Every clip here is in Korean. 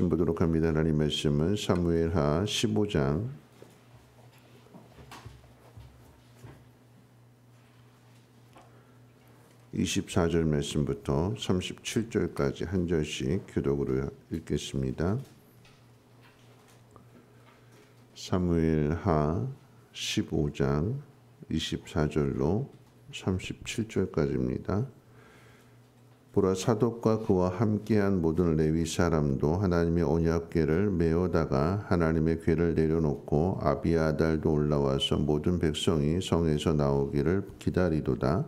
보도록 합니다. 하나님 말씀은 사무엘하 15장 24절 말씀부터 37절까지 한 절씩 교독으로 읽겠습니다. 사무엘하 15장 24절로 37절까지입니다. 보라, 사독과 그와 함께한 모든 레위 사람도 하나님의 언약궤를 메어다가 하나님의 궤를 내려놓고 아비아달도 올라와서 모든 백성이 성에서 나오기를 기다리도다.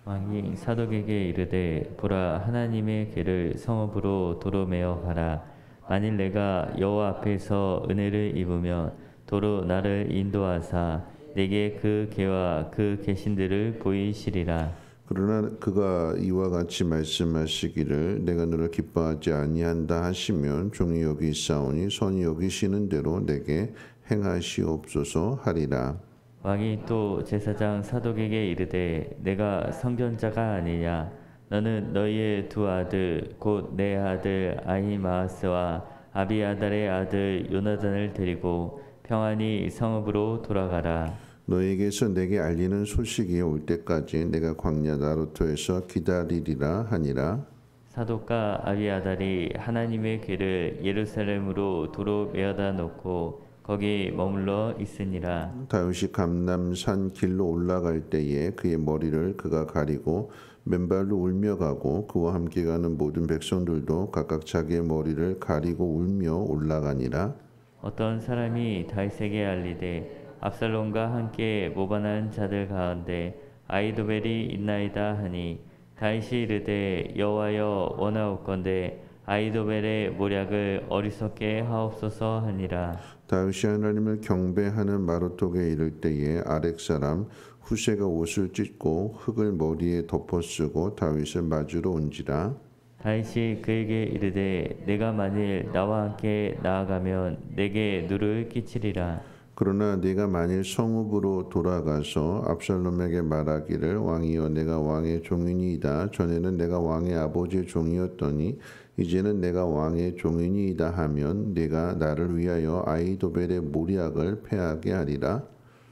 왕이 사독에게 이르되, 보라, 하나님의 궤를 성읍으로 도로 메어 가라. 만일 내가 여호와 앞에서 은혜를 입으면 도로 나를 인도하사 내게 그 궤와 그 계신들을 보이시리라. 그러나 그가 이와 같이 말씀하시기를 내가 너를 기뻐하지 아니한다 하시면 종이 여기 있사오니 선이 여기시는 대로 내게 행하시옵소서 하리라. 왕이 또 제사장 사독에게 이르되, 내가 성전자가 아니냐? 너는 너희의 두 아들 곧 내 아들 아히마아스와 아비아달의 아들 요나단을 데리고 평안히 성읍으로 돌아가라. 너에게서 내게 알리는 소식이 올 때까지 내가 광야 나루토에서 기다리리라 하니라. 사독과 아비아달이 하나님의 궤를 예루살렘으로 도로 메어다 놓고 거기 머물러 있으니라. 다윗이 감람산 길로 올라갈 때에 그의 머리를 그가 가리고 맨발로 울며 가고 그와 함께 가는 모든 백성들도 각각 자기의 머리를 가리고 울며 올라가니라. 어떤 사람이 다윗에게 알리되, 압살롬과 함께 모반한 자들 가운데 아히도벨이 있나이다 하니, 다윗이 이르되, 여호와여 원하옵건대 아히도벨의 모략을 어리석게 하옵소서 하니라. 다윗이 하나님을 경배하는 마루톡에 이를 때에 아렉 사람 후세가 옷을 찢고 흙을 머리에 덮어쓰고 다윗을 맞으러 온지라. 다윗이 그에게 이르되, 내가 만일 나와 함께 나아가면 내게 누를 끼치리라. 그러나 네가 만일 성읍으로 돌아가서 압살롬에게 말하기를 왕이여 내가 왕의 종이니이다. 전에는 내가 왕의 아버지의 종이었더니 이제는 내가 왕의 종이니이다 하면 네가 나를 위하여 아히도벨의 모략을 패하게 하리라.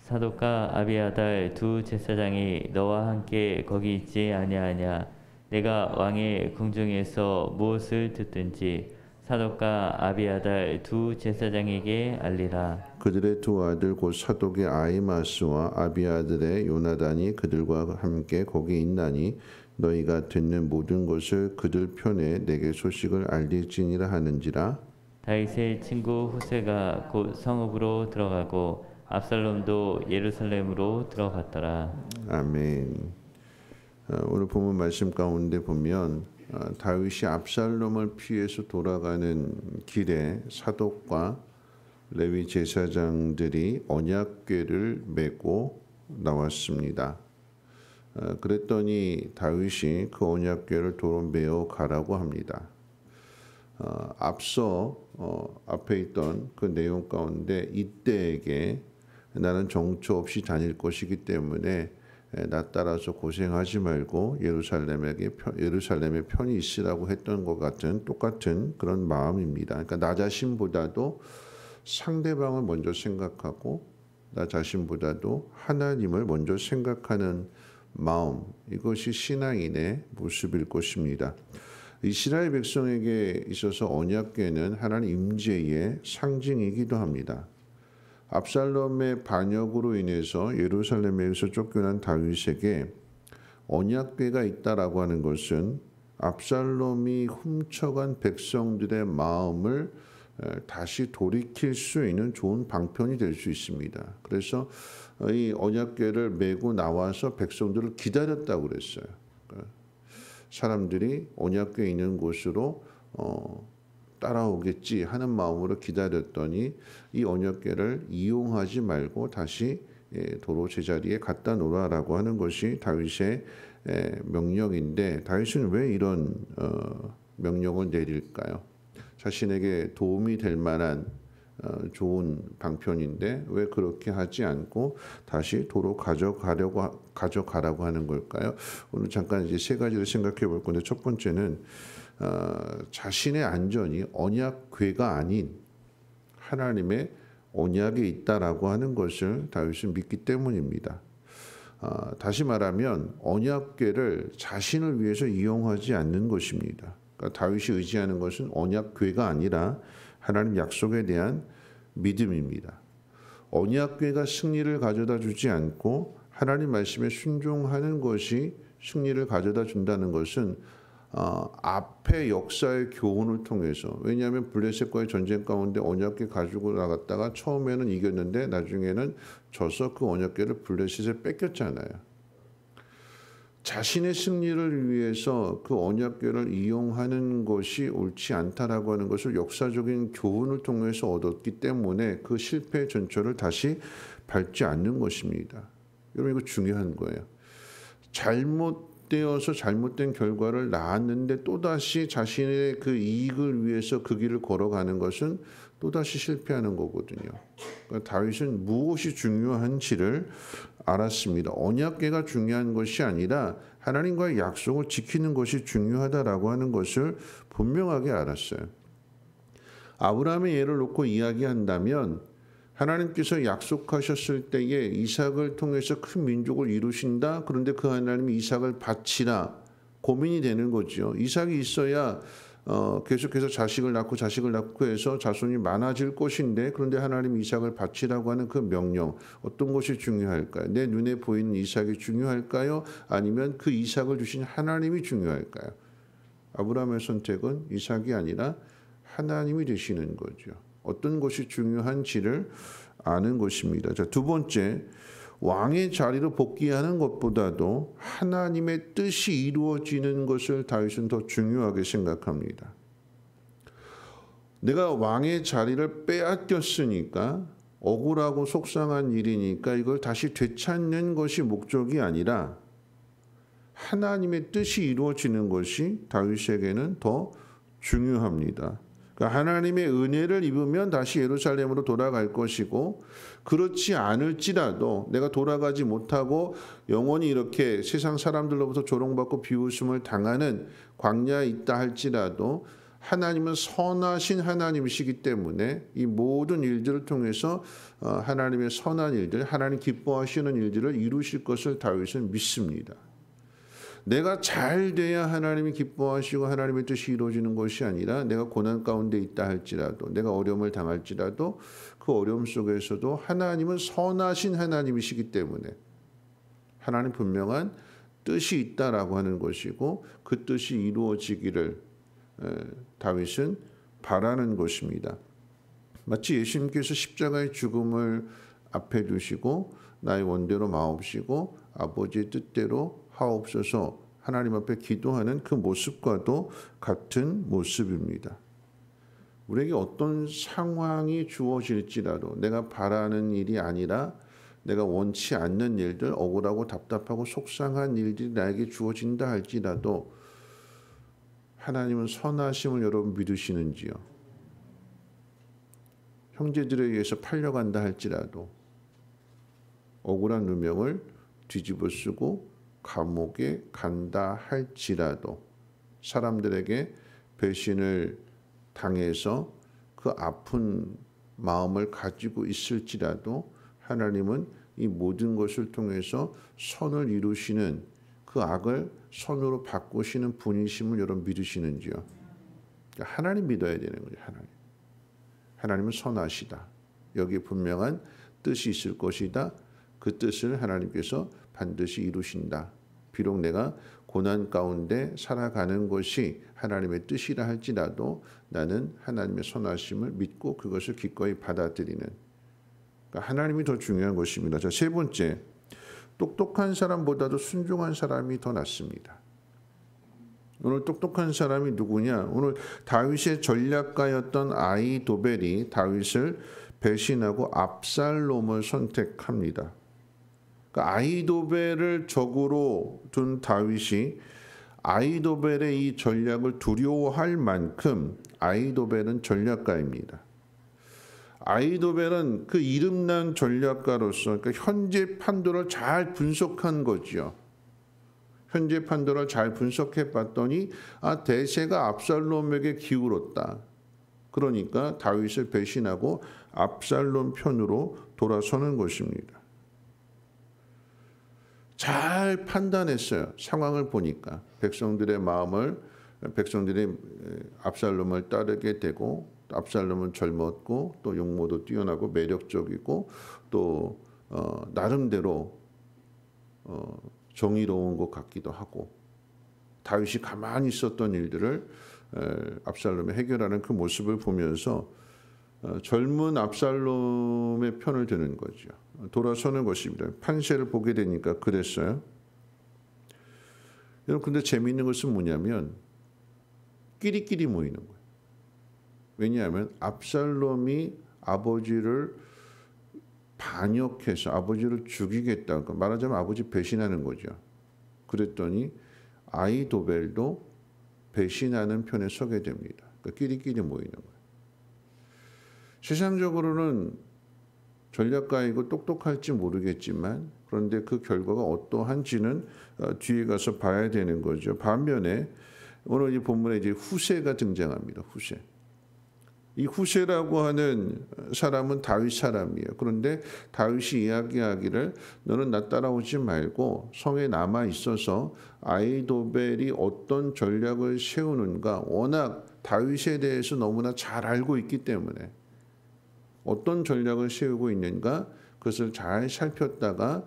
사독과 아비아달 두 제사장이 너와 함께 거기 있지 아니하냐? 내가 왕의 궁중에서 무엇을 듣든지 사독과 아비아달 두 제사장에게 알리라. 그들의 두 아들 곧 사독의 아히마스와 아비아들의 요나단이 그들과 함께 거기 있나니 너희가 듣는 모든 것을 그들 편에 내게 소식을 알릴지니라 하는지라. 다윗의 친구 후세가 곧 성읍으로 들어가고 압살롬도 예루살렘으로 들어갔더라. 아멘. 오늘 본문 말씀 가운데 보면 다윗이 압살롬을 피해서 돌아가는 길에 사독과 레위 제사장들이 언약궤를 메고 나왔습니다. 그랬더니 다윗이 그 언약궤를 도로 메어 가라고 합니다. 앞서 앞에 있던 그 내용 가운데 이때에게 나는 정처 없이 다닐 것이기 때문에 나 따라서 고생하지 말고 예루살렘에 편히 있으라고 했던 것 같은 똑같은 그런 마음입니다. 그러니까 나 자신보다도 상대방을 먼저 생각하고 나 자신보다도 하나님을 먼저 생각하는 마음, 이것이 신앙인의 모습일 것입니다. 이스라엘 백성에게 있어서 언약궤는 하나님 임재의 상징이기도 합니다. 압살롬의 반역으로 인해서 예루살렘에서 쫓겨난 다윗에게 언약궤가 있다라고 하는 것은 압살롬이 훔쳐간 백성들의 마음을 다시 돌이킬 수 있는 좋은 방편이 될 수 있습니다. 그래서 이 언약궤를 메고 나와서 백성들을 기다렸다고 그랬어요. 사람들이 언약궤 있는 곳으로 따라오겠지 하는 마음으로 기다렸더니 이 언약궤를 이용하지 말고 다시 도로 제자리에 갖다 놓으라고 하는 것이 다윗의 명령인데, 다윗은 왜 이런 명령을 내릴까요? 자신에게 도움이 될 만한 좋은 방편인데 왜 그렇게 하지 않고 다시 도로 가져가라고 하는 걸까요? 오늘 잠깐 이제 세 가지를 생각해 볼 건데, 첫 번째는 자신의 안전이 언약궤가 아닌 하나님의 언약에 있다라고 하는 것을 다윗은 믿기 때문입니다. 다시 말하면 언약궤를 자신을 위해서 이용하지 않는 것입니다. 그러니까 다윗이 의지하는 것은 언약궤가 아니라 하나님 약속에 대한 믿음입니다. 언약궤가 승리를 가져다 주지 않고 하나님 말씀에 순종하는 것이 승리를 가져다 준다는 것은 앞의 역사의 교훈을 통해서, 왜냐하면 블레셋과의 전쟁 가운데 언약궤 가지고 나갔다가 처음에는 이겼는데 나중에는 져서 그 언약궤를 블레셋에 뺏겼잖아요. 자신의 승리를 위해서 그 언약궤를 이용하는 것이 옳지 않다라고 하는 것을 역사적인 교훈을 통해서 얻었기 때문에 그 실패의 전철을 다시 밟지 않는 것입니다. 여러분, 이거 중요한 거예요. 잘못되어서 잘못된 결과를 낳았는데 또다시 자신의 그 이익을 위해서 그 길을 걸어가는 것은 또다시 실패하는 거거든요. 그러니까 다윗은 무엇이 중요한지를 알았습니다. 언약궤가 중요한 것이 아니라 하나님과의 약속을 지키는 것이 중요하다라고 하는 것을 분명하게 알았어요. 아브라함의 예를 놓고 이야기한다면 하나님께서 약속하셨을 때에 이삭을 통해서 큰 민족을 이루신다. 그런데 그 하나님이 이삭을 바치라. 고민이 되는 거죠. 이삭이 있어야 계속해서 자식을 낳고 해서 자손이 많아질 것인데, 그런데 하나님 이삭을 바치라고 하는 그 명령, 어떤 것이 중요할까요? 내 눈에 보이는 이삭이 중요할까요? 아니면 그 이삭을 주신 하나님이 중요할까요? 아브라함의 선택은 이삭이 아니라 하나님이 되시는 거죠. 어떤 것이 중요한지를 아는 것입니다. 자, 두 번째, 왕의 자리로 복귀하는 것보다도 하나님의 뜻이 이루어지는 것을 다윗은 더 중요하게 생각합니다. 내가 왕의 자리를 빼앗겼으니까 억울하고 속상한 일이니까 이걸 다시 되찾는 것이 목적이 아니라 하나님의 뜻이 이루어지는 것이 다윗에게는 더 중요합니다. 그러니까 하나님의 은혜를 입으면 다시 예루살렘으로 돌아갈 것이고, 그렇지 않을지라도 내가 돌아가지 못하고 영원히 이렇게 세상 사람들로부터 조롱받고 비웃음을 당하는 광야에 있다 할지라도 하나님은 선하신 하나님이시기 때문에 이 모든 일들을 통해서 하나님의 선한 일들, 하나님 기뻐하시는 일들을 이루실 것을 다윗은 믿습니다. 내가 잘 돼야 하나님이 기뻐하시고 하나님의 뜻이 이루어지는 것이 아니라 내가 고난 가운데 있다 할지라도, 내가 어려움을 당할지라도 그 어려움 속에서도 하나님은 선하신 하나님이시기 때문에 하나님 분명한 뜻이 있다라고 하는 것이고, 그 뜻이 이루어지기를 다윗은 바라는 것입니다. 마치 예수님께서 십자가의 죽음을 앞에 두시고 나의 원대로 마옵시고 아버지의 뜻대로 하옵소서 하나님 앞에 기도하는 그 모습과도 같은 모습입니다. 우리에게 어떤 상황이 주어질지라도 내가 바라는 일이 아니라 내가 원치 않는 일들, 억울하고 답답하고 속상한 일들이 나에게 주어진다 할지라도 하나님은 선하심을 여러분 믿으시는지요? 형제들에 의해서 팔려간다 할지라도 억울한 누명을 뒤집어 쓰고 감옥에 간다 할지라도, 사람들에게 배신을 당해서 그 아픈 마음을 가지고 있을지라도 하나님은 이 모든 것을 통해서 선을 이루시는, 그 악을 선으로 바꾸시는 분이심을 여러분 믿으시는지요? 하나님 믿어야 되는 거죠. 하나님은 선하시다. 여기에 분명한 뜻이 있을 것이다. 그 뜻을 하나님께서 반드시 이루신다. 비록 내가 고난 가운데 살아가는 것이 하나님의 뜻이라 할지라도 나는 하나님의 선하심을 믿고 그것을 기꺼이 받아들이는, 그러니까 하나님이 더 중요한 것입니다. 자, 세 번째, 똑똑한 사람보다도 순종한 사람이 더 낫습니다. 오늘 똑똑한 사람이 누구냐? 오늘 다윗의 전략가였던 아히도벨이 다윗을 배신하고 압살롬을 선택합니다. 그러니까 아히도벨을 적으로 둔 다윗이 아히도벨의 이 전략을 두려워할 만큼 아히도벨은 전략가입니다. 아히도벨은 그 이름난 전략가로서, 그러니까 현재 판도를 잘 분석한 거죠. 현재 판도를 잘 분석해 봤더니 대세가 압살롬에게 기울었다. 그러니까 다윗을 배신하고 압살롬 편으로 돌아서는 것입니다. 잘 판단했어요. 상황을 보니까 백성들의 백성들이 압살롬을 따르게 되고, 압살롬은 젊었고 또 용모도 뛰어나고 매력적이고 또 나름대로 정의로운 것 같기도 하고, 다윗이 가만히 있었던 일들을 압살롬이 해결하는 그 모습을 보면서 젊은 압살롬의 편을 드는 거죠. 돌아서는 것입니다. 판세를 보게 되니까 그랬어요. 여러분, 근데 재미있는 것은 뭐냐면 끼리끼리 모이는 거예요. 왜냐하면 압살롬이 아버지를 반역해서 아버지를 죽이겠다고, 말하자면 아버지 배신하는 거죠. 그랬더니 아히도벨도 배신하는 편에 서게 됩니다. 그러니까 끼리끼리 모이는 거예요. 세상적으로는 전략가이고 똑똑할지 모르겠지만, 그런데 그 결과가 어떠한지는 뒤에 가서 봐야 되는 거죠. 반면에 오늘 이 본문에 이제 후세가 등장합니다. 후세. 이 후세라고 하는 사람은 다윗 사람이에요. 그런데 다윗이 이야기하기를 너는 나 따라오지 말고 성에 남아 있어서 아히도벨이 어떤 전략을 세우는가, 워낙 다윗에 대해서 너무나 잘 알고 있기 때문에 어떤 전략을 세우고 있는가 그것을 잘 살폈다가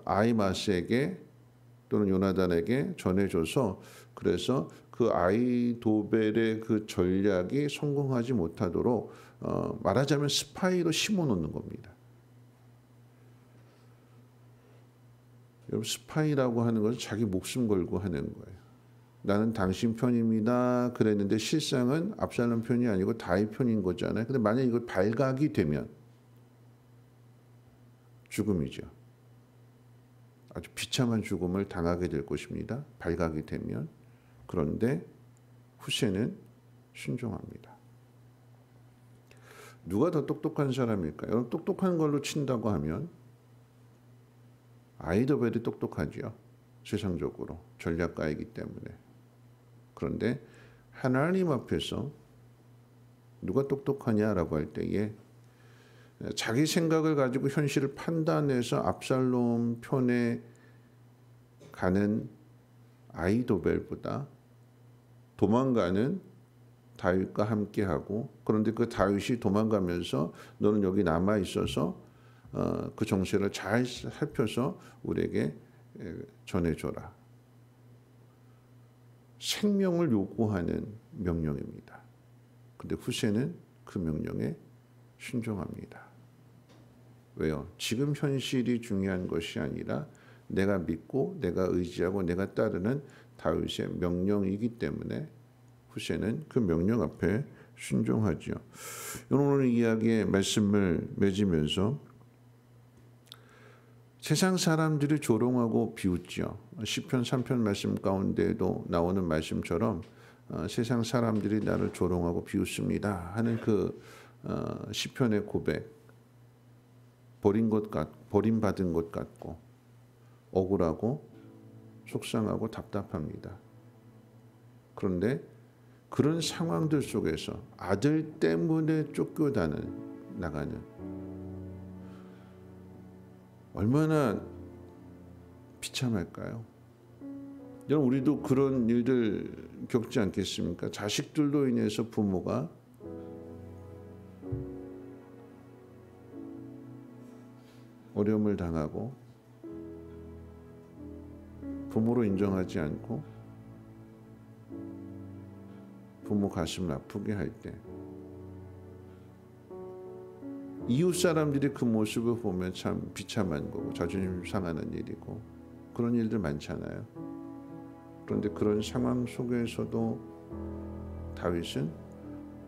아히마스에게 또는 요나단에게 전해줘서, 그래서 그 아히도벨의 그 전략이 성공하지 못하도록 말하자면 스파이로 심어놓는 겁니다. 여러분, 스파이라고 하는 것은 자기 목숨 걸고 하는 거예요. 나는 당신 편입니다 그랬는데 실상은 압살롬 편이 아니고 다윗 편인 거잖아요. 근데 만약 이걸 발각이 되면 죽음이죠. 아주 비참한 죽음을 당하게 될 것입니다. 발각이 되면. 그런데 후세는 순종합니다. 누가 더 똑똑한 사람일까요? 똑똑한 걸로 친다고 하면 아히도벨이 똑똑하죠. 세상적으로 전략가이기 때문에. 그런데 하나님 앞에서 누가 똑똑하냐라고 할 때에 자기 생각을 가지고 현실을 판단해서 압살롬 편에 가는 아히도벨보다 도망가는 다윗과 함께하고, 그런데 그 다윗이 도망가면서 너는 여기 남아 있어서 그 정세를 잘 살펴서 우리에게 전해줘라. 생명을 요구하는 명령입니다. 근데 후세는 그 명령에 순종합니다. 왜요? 지금 현실이 중요한 것이 아니라 내가 믿고 내가 의지하고 내가 따르는 다윗의 명령이기 때문에 후세는 그 명령 앞에 순종하죠. 오늘 이야기의 말씀을 맺으면서 세상 사람들이 조롱하고 비웃죠. 시편 3편 말씀 가운데에도 나오는 말씀처럼 세상 사람들이 나를 조롱하고 비웃습니다 하는 그 시편의 고백, 버림받은 것 같고 억울하고 속상하고 답답합니다. 그런데 그런 상황들 속에서 아들 때문에 나가는 얼마나 비참할까요? 여러분, 우리도 그런 일들 겪지 않겠습니까? 자식들로 인해서 부모가 어려움을 당하고 부모로 인정하지 않고 부모 가슴을 아프게 할 때 이웃 사람들이 그 모습을 보면 참 비참한 거고 자존심 상하는 일이고 그런 일들 많잖아요. 그런데 그런 상황 속에서도 다윗은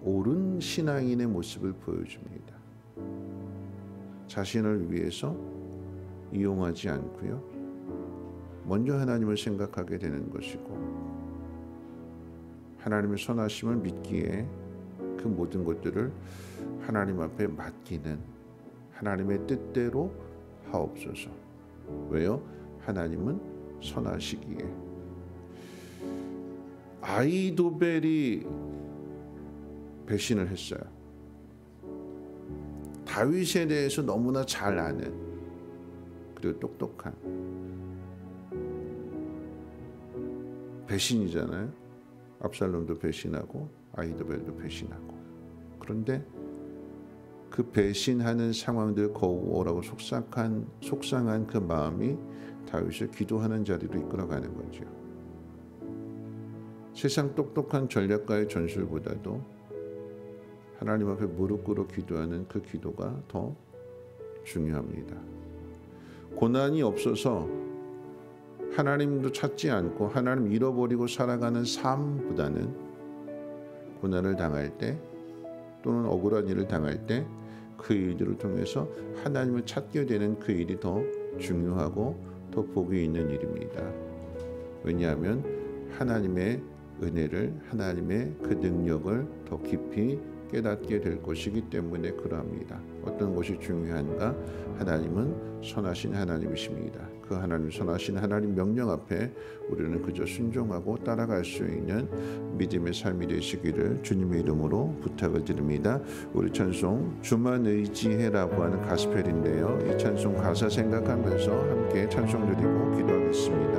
옳은 신앙인의 모습을 보여줍니다. 자신을 위해서 이용하지 않고요. 먼저 하나님을 생각하게 되는 것이고 하나님의 선하심을 믿기에 그 모든 것들을 하나님 앞에 맡기는 하나님의 뜻대로 하옵소서. 왜요? 하나님은 선하시기에. 아히도벨이 배신을 했어요. 다윗에 대해서 너무나 잘 아는, 그리고 똑똑한 배신이잖아요. 압살롬도 배신하고 아히도벨도 배신하고. 그런데 그 배신하는 상황들 거우라고 속상한 그 마음이 다윗을 기도하는 자리로 이끌어가는 거죠. 세상 똑똑한 전략가의 전술보다도 하나님 앞에 무릎 꿇어 기도하는 그 기도가 더 중요합니다. 고난이 없어서 하나님도 찾지 않고 하나님 잃어버리고 살아가는 삶보다는 고난을 당할 때 또는 억울한 일을 당할 때 그 일들을 통해서 하나님을 찾게 되는 그 일이 더 중요하고 더 복이 있는 일입니다. 왜냐하면 하나님의 은혜를, 하나님의 그 능력을 더 깊이 깨닫게 될 것이기 때문에 그러합니다. 어떤 것이 중요한가? 하나님은 선하신 하나님이십니다. 그 하나님, 선하신 하나님 명령 앞에 우리는 그저 순종하고 따라갈 수 있는 믿음의 삶이 되시기를 주님의 이름으로 부탁을 드립니다. 우리 찬송 주만 의지해라고 하는 가스펠인데요. 이 찬송 가사 생각하면서 함께 찬송 드리고 기도하겠습니다.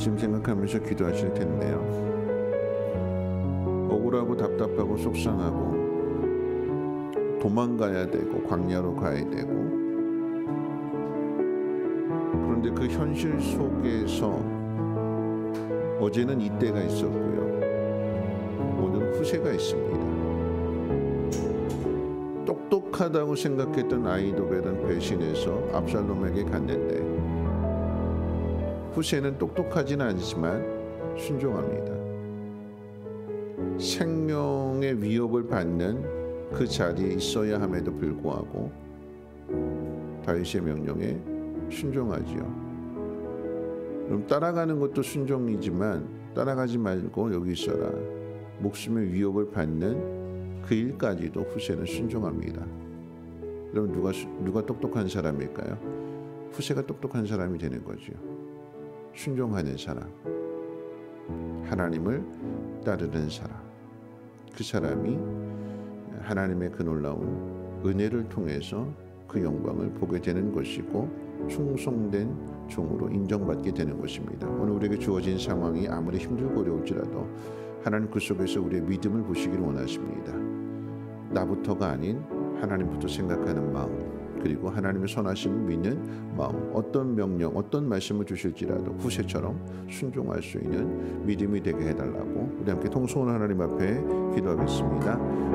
말씀 생각하면서 기도하실 텐데요. 억울하고 답답하고 속상하고 도망가야 되고 광야로 가야 되고 그런데 그 현실 속에서 어제는 이때가 있었고요. 오늘은 후세가 있습니다. 똑똑하다고 생각했던 아이도벨은 배신해서 압살롬에게 갔는데 후세는 똑똑하지는 않지만 순종합니다. 생명의 위협을 받는 그 자리에 있어야 함에도 불구하고 다윗의 명령에 순종하지요. 그럼 따라가는 것도 순종이지만 따라가지 말고 여기 있어라. 목숨의 위협을 받는 그 일까지도 후세는 순종합니다. 그럼 누가 똑똑한 사람일까요? 후세가 똑똑한 사람이 되는 거죠. 순종하는 사람, 하나님을 따르는 사람, 그 사람이 하나님의 그 놀라운 은혜를 통해서 그 영광을 보게 되는 것이고 충성된 종으로 인정받게 되는 것입니다. 오늘 우리에게 주어진 상황이 아무리 힘들고 어려울지라도 하나님 그 속에서 우리의 믿음을 보시기를 원하십니다. 나부터가 아닌 하나님부터 생각하는 마음, 그리고 하나님의 선하심을 믿는 마음, 어떤 명령, 어떤 말씀을 주실지라도 후세처럼 순종할 수 있는 믿음이 되게 해달라고 우리 함께 통성은 하나님 앞에 기도하겠습니다.